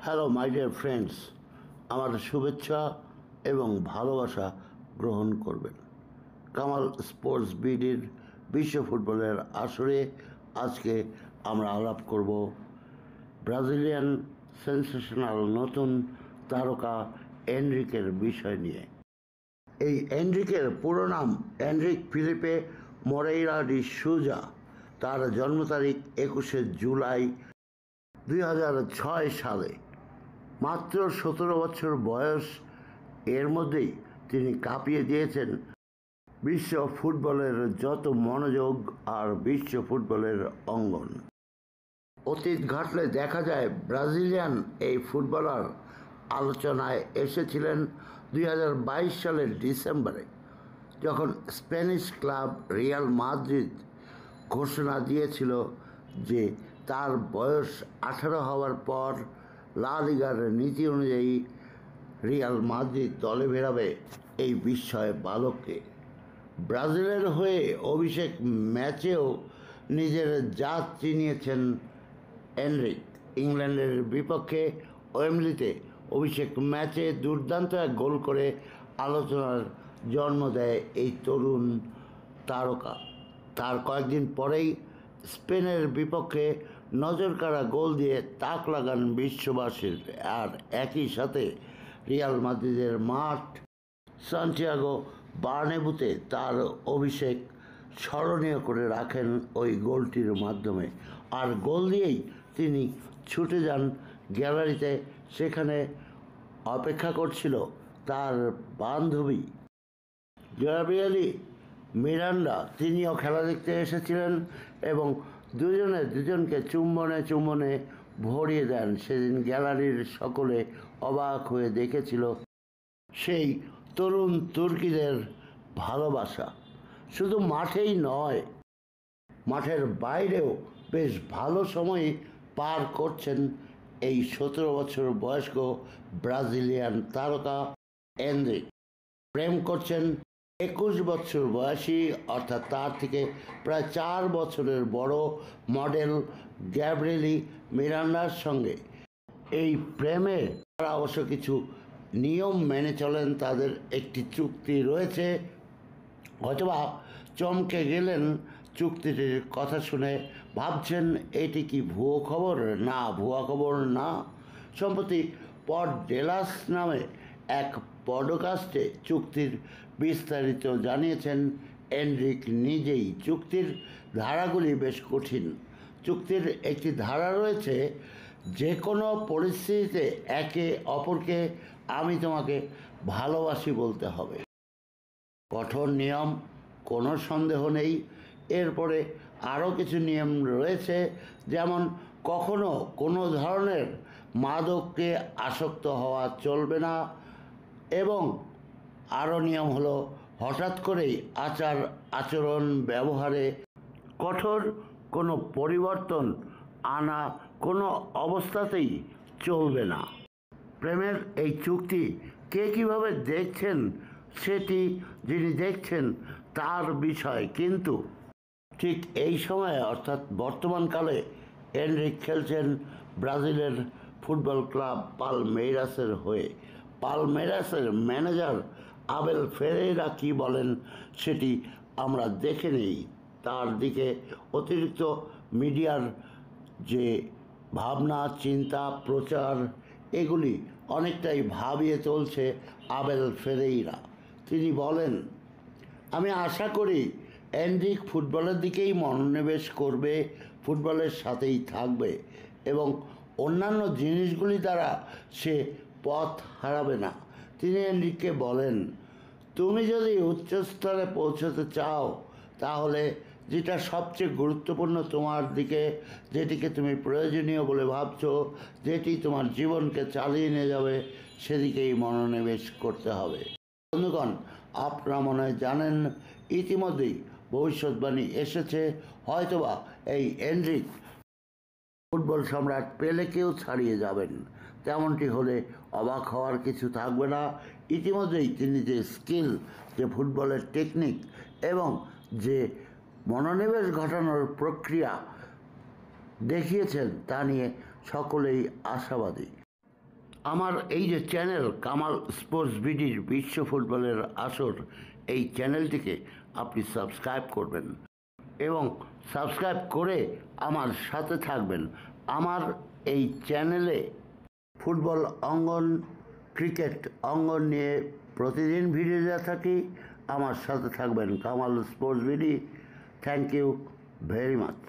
Hello my dear friends, আমার শুভেচ্ছা এবং ভালোবাসা গ্রহণ করবেন। কামাল স্পোর্টস বিডির বিশ্ব ফুটবলের আসরে আজকে আমরা আলাপ করব ব্রাজিলিয়ান সেন্সেশনাল নতুন তারকা এনরিকের বিষয় নিয়ে। এই এনরিকের পুরো নাম এনরিক ফিলিপে মোরেইরা ডি সুজা। তার জন্ম তারিখ 21শে জুলাই 2006 সালে। মাত্র 17 বছর বয়স, এর মধ্যেই তিনি কাঁপিয়ে দিয়েছেন বিশ্ব ফুটবলের যত মনোযোগ আর বিশ্ব ফুটবলের অঙ্গন। অতীত ঘাটলে দেখা যায় ব্রাজিলিয়ান এই ফুটবলার আলোচনায় এসেছিলেন 2022 সালের ডিসেম্বরে, যখন স্প্যানিশ ক্লাব রিয়াল মাদ্রিদ ঘোষণা দিয়েছিল যে তার বয়স 18 হওয়ার পর লা লিগার নীতি অনুযায়ী রিয়াল মাদ্রিদ দলে ফেরাবে এই বিস্ময় বালককে। ব্রাজিলের হয়ে অভিষেক ম্যাচেও নিজের জাত চিনিয়েছেন এনরিক। ইংল্যান্ডের বিপক্ষে ওয়েম্বলিতে অভিষেক ম্যাচে দুর্দান্ত এক গোল করে আলোচনার জন্ম দেয় এই তরুণ তারকা। তার কয়েকদিন পরেই স্পেনের বিপক্ষে নজরকাড়া গোল দিয়ে তাক লাগান বিশ্ববাসীর। আর একই সাথে রিয়াল মাদ্রিদের মাঠ সান্টিয়াগো বার্নেবুতে তার অভিষেক স্মরণীয় করে রাখেন ওই গোলটির মাধ্যমে। আর গোল দিয়েই তিনি ছুটে যান গ্যালারিতে। সেখানে অপেক্ষা করছিল তার বান্ধবী গ্যাব্রিয়েলি মিরান্ডা। তিনিও খেলা দেখতে এসেছিলেন এবং দুজনকে চুম্বনে ভরিয়ে দেন। সেদিন গ্যালারির সকলে অবাক হয়ে দেখেছিল সেই তরুণ তুর্কিদের ভালোবাসা। শুধু মাঠেই নয়, মাঠের বাইরেও বেশ ভালো সময় পার করছেন এই 17 বছর বয়স্ক ব্রাজিলিয়ান তারকা এনরিক। প্রেম করছেন 21 বছর বয়সী, অর্থাৎ তার থেকে প্রায় 4 বছরের বড় মডেল গ্যাব্রিয়েলি মিরান্ডার সঙ্গে। এই প্রেমে তারা অবশ্য কিছু নিয়ম মেনে চলেন। তাদের একটি চুক্তি রয়েছে। হয়তোবা চমকে গেলেন চুক্তিটির কথা শুনে, ভাবছেন এটি কি ভুয়ো খবর? না, ভুয়া খবর না। সম্প্রতি পড ডেলাস নামে এক পডকাস্টে চুক্তির বিস্তারিত জানিয়েছেন এনরিক নিজেই। চুক্তির ধারাগুলি বেশ কঠিন। চুক্তির একটি ধারা রয়েছে, যে কোনো পরিস্থিতিতে একে অপরকে আমি তোমাকে ভালোবাসি বলতে হবে। কঠোর নিয়ম, কোনো সন্দেহ নেই। এরপরে আরও কিছু নিয়ম রয়েছে, যেমন কখনো কোনো ধরনের মাদককে আসক্ত হওয়া চলবে না, এবং আরও নিয়ম হলো হঠাৎ করেই আচরণ ব্যবহারে কঠোর কোনো পরিবর্তন আনা কোনো অবস্থাতেই চলবে না। প্রেমের এই চুক্তি কে কীভাবে দেখছেন সেটি যিনি দেখছেন তার বিষয়, কিন্তু ঠিক এই সময়ে অর্থাৎ বর্তমানকালে এনরিক খেলছেন ব্রাজিলের ফুটবল ক্লাব পালমেইরাসের হয়ে। পালমেইরাসের ম্যানেজার আবেল ফেরেইরা কী বলেন সেটি আমরা দেখে নেই। তার দিকে অতিরিক্ত মিডিয়ার যে ভাবনা, চিন্তা, প্রচার, এগুলি অনেকটাই ভাবিয়ে চলছে আবেল ফেরেইরা। তিনি বলেন, আমি আশা করি এনরিক ফুটবলের দিকেই মনোনিবেশ করবে, ফুটবলের সাথেই থাকবে এবং অন্যান্য জিনিসগুলি দ্বারা সে পথ হারাবে না। তিনি এনরিককে বলেন, তুমি যদি উচ্চস্তরে পৌঁছতে চাও তাহলে যেটা সবচেয়ে গুরুত্বপূর্ণ তোমার দিকে, যেটিকে তুমি প্রয়োজনীয় বলে ভাবছো, যেটি তোমার জীবনকে চালিয়ে নিয়ে যাবে, সেদিকেই মনোনিবেশ করতে হবে। বন্ধুগণ, আপনারা মনে হয় জানেন ইতিমধ্যেই ভবিষ্যৎবাণী এসেছে, হয়তোবা এই এনরিক ফুটবল সম্রাট পেলেকেও ছাড়িয়ে যাবেন। তেমনটি হলে অবাক হওয়ার কিছু থাকবে না। ইতিমধ্যেই তিনি যে স্কিল, যে ফুটবলের টেকনিক এবং যে মনোনিবেশ ঘটানোর প্রক্রিয়া দেখিয়েছেন তা নিয়ে সকলেই আশাবাদী। আমার এই যে চ্যানেল কামাল স্পোর্টস বিডির বিশ্ব ফুটবলের আসর, এই চ্যানেলটিকে আপনি সাবস্ক্রাইব করবেন এবং সাবস্ক্রাইব করে আমার সাথে থাকবেন। আমার এই চ্যানেলে ফুটবল অঙ্গন, ক্রিকেট অঙ্গন নিয়ে প্রতিদিন ভিডিও দেওয়া থাকি। আমার সাথে থাকবেন Kamal sports BD. Thank you very much.